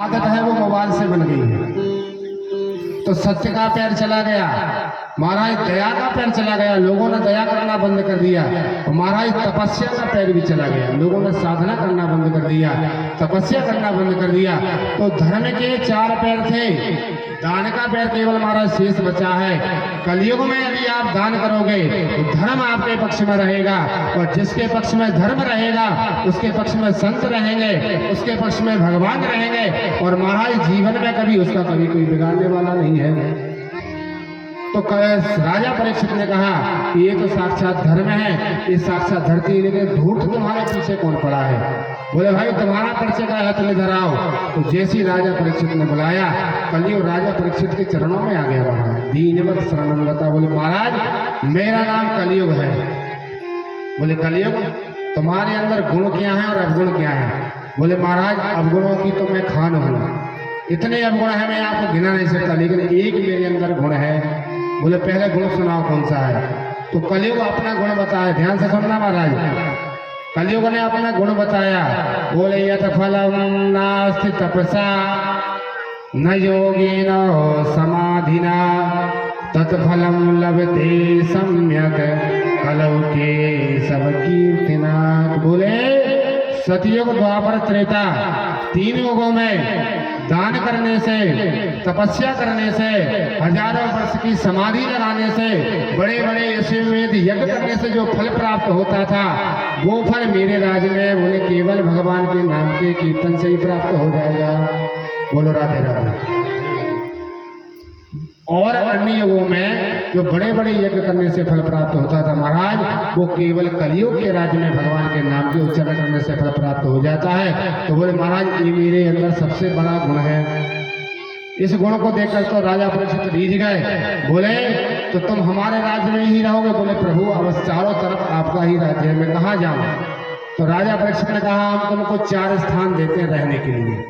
आदत है वो मोबाइल से बन गई है। तो सत्य का पैर चला गया, महाराज दया का पैर चला गया, लोगों ने दया करना बंद कर दिया। और महाराज तपस्या का पैर भी चला गया, लोगों ने साधना करना बंद कर दिया, तपस्या करना बंद कर दिया। तो धर्म के चार पैर थे, दान का पैर केवल महाराज शेष बचा है। कलयुग में यदि आप दान करोगे तो धर्म आपके पक्ष में रहेगा, और जिसके पक्ष में धर्म रहेगा उसके पक्ष में संत रहेंगे, उसके पक्ष में भगवान रहेंगे, और महाराज जीवन में कभी उसका कभी कोई बिगाड़ने वाला नहीं है। तो राजा परीक्षित ने कहा कि ये तो साक्षात धर्म है, ये साक्षात धरती, लेकिन झूठ तुम्हारे पीछे कौन पड़ा है? बोले भाई तुम्हारा परिचय का है, तुम इधर आओ। तो जैसी राजा परीक्षित ने बुलाया, कलयुग राजा परीक्षित के चरणों में आ गया। महाराज दीनवत शरणं गता, बोले महाराज मेरा नाम कलयुग है। बोले कलयुग, तुम्हारे अंदर गुण क्या है और अवगुण क्या है? बोले महाराज अवगुणों की तो मैं खान हूँ, इतने अवगुण है मैं आपको गिना नहीं सकता, लेकिन एक मेरे अंदर गुण है। बोले पहले गुण सुनाओ कौन सा है? तो कलयुग अपना गुण बताया, ध्यान से सुनना महाराज। कलयुग ने अपना गुण बताया। बोले यत फलम नास्ति तपसा न योगेन समाधिना तत्फलम लभते सम्यक कलौ के सब कीर्तिना। बोले सतयुग द्वापर त्रेता तीन युगों में दान करने से, तपस्या करने से, हजारों वर्ष की समाधि लगाने से, बड़े बड़े अश्वमेध यज्ञ करने से जो फल प्राप्त होता था, वो फल मेरे राज्य में बोले केवल भगवान के नाम के कीर्तन से ही प्राप्त हो जाएगा। बोलो राधे राधे। और अन्य युगों में जो बड़े बड़े यज्ञ करने से फल प्राप्त होता था महाराज, वो केवल कलयुग के राज्य में भगवान के नाम के उच्चारण करने से फल प्राप्त हो जाता है। तो बोले महाराज ये मेरे अंदर सबसे बड़ा गुण है। इस गुण को देखकर तो राजा परीक्षित रीझ गए। बोले तो तुम हमारे राज्य में ही रहोगे? बोले प्रभु अब चारों तरफ आपका ही राज्य है, मैं कहाँ जाऊँ? तो राजा परीक्षित ने कहा हम तुमको 4 स्थान देते हैं रहने के लिए,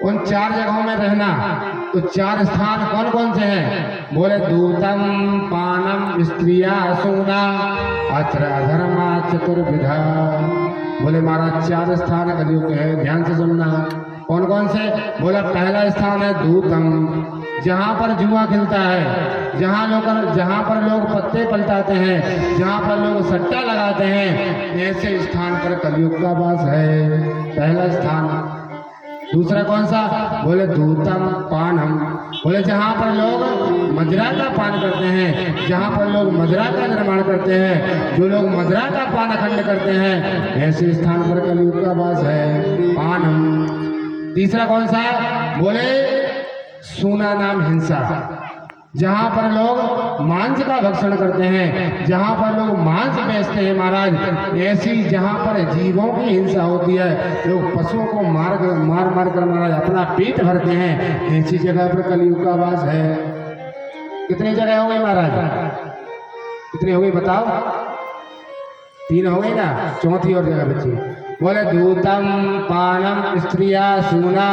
उन 4 जगहों में रहना। तो 4 स्थान कौन कौन से हैं? बोले दूतम पानम स्त्रिया सूना अत्र अधर्मा चतुर्विधा। बोले महाराज 4 स्थान कलयुग है, ध्यान से सुनना। कौन कौन से? बोला पहला स्थान है दूतम, जहाँ पर जुआ खिलता है, जहाँ पर लोग पत्ते पलटाते हैं, जहाँ पर लोग सट्टा लगाते हैं, ऐसे स्थान पर कलयुग का वास है, पहला स्थान। दूसरा कौन सा? बोले दूतम पानम, बोले जहाँ पर लोग मदिरा का पान करते हैं, जहाँ पर लोग मदिरा का निर्माण करते हैं, जो लोग मदिरा का पान अखंड करते हैं, ऐसे स्थान पर कलयुग का वास है, पानम। तीसरा कौन सा? बोले सूना नाम हिंसा, जहाँ पर लोग मांस का भक्षण करते हैं, जहाँ पर लोग मांस बेचते हैं महाराज, ऐसी जहाँ पर जीवों की हिंसा होती है, लोग पशुओं को मार कर महाराज अपना पेट भरते हैं, ऐसी जगह पर कलयुग का वास है। कितनी जगह हो गई महाराज? कितनी हो गई बताओ? 3 हो गई ना, चौथी और जगह बची। बोले दूतम पानम स्त्रिया सूना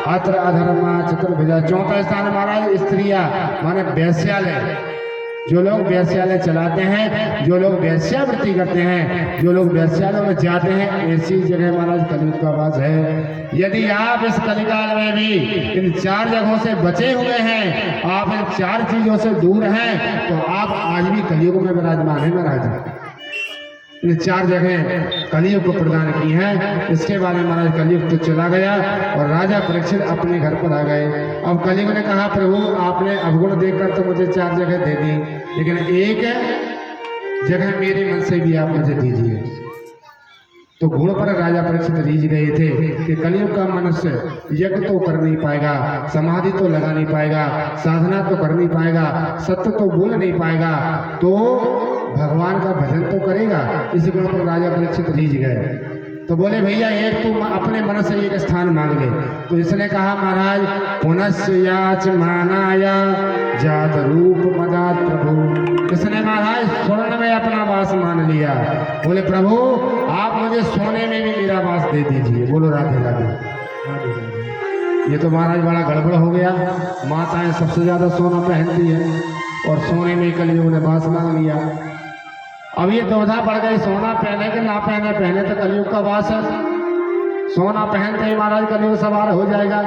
अत्र अधर्मा चतुर्भुजा। चौथा स्थान महाराज स्त्रिया माने वेश्यालय, जो लोग वेश्यालय चलाते हैं, जो लोग वेश्यावृत्ति करते हैं, जो लोग वेश्यालय में जाते हैं, ऐसी जगह महाराज कलयुग का वास है। यदि आप इस कलिकाल में भी इन 4 जगहों से बचे हुए हैं, आप इन 4 चीजों से दूर हैं, तो आप आज भी कलयुग में विराजमान है महाराज। इन 4 जगह कलयुग को प्रदान की हैं। इसके बाद में महाराज कलयुग तो चला गया और राजा परीक्षित अपने घर पर आ गए। अब कलयुग ने कहा प्रभु आपने अवगुण देखकर तो मुझे 4 जगह दे दी, लेकिन एक जगह मेरे मन से भी आप मुझे दीजिए। तो गुण पर राजा परीक्षित रीझ गए थे कि कलयुग का मनुष्य यज्ञ तो कर नहीं पाएगा, समाधि तो लगा नहीं पाएगा, साधना तो कर नहीं पाएगा, सत्य तो बोल नहीं पाएगा, तो भगवान का भजन तो करेगा। इसी गुण पर राजा परीक्षित रीझ गए। तो बोले भैया एक तुम अपने मन से एक स्थान मांग ले। तो इसने कहा महाराज पुनस्य याच मानाया जात रूप मदात प्रभु। इसने महाराज स्वर्ण में अपना वास मान लिया। बोले प्रभु आप मुझे सोने में भी मेरा वास दे दीजिए। बोलो राधे राधे। ये तो महाराज बड़ा गड़बड़ हो गया। माताएं सबसे ज्यादा सोना पहनती है और सोने में कलयुग ने वास मांग लिया। अब ये दुविधा पड़ गई, सोना पहने कि ना पहने, पहने तो कलयुग का वास है। सोना पहनते ही महाराज कलयुग सवार हो जाएगा।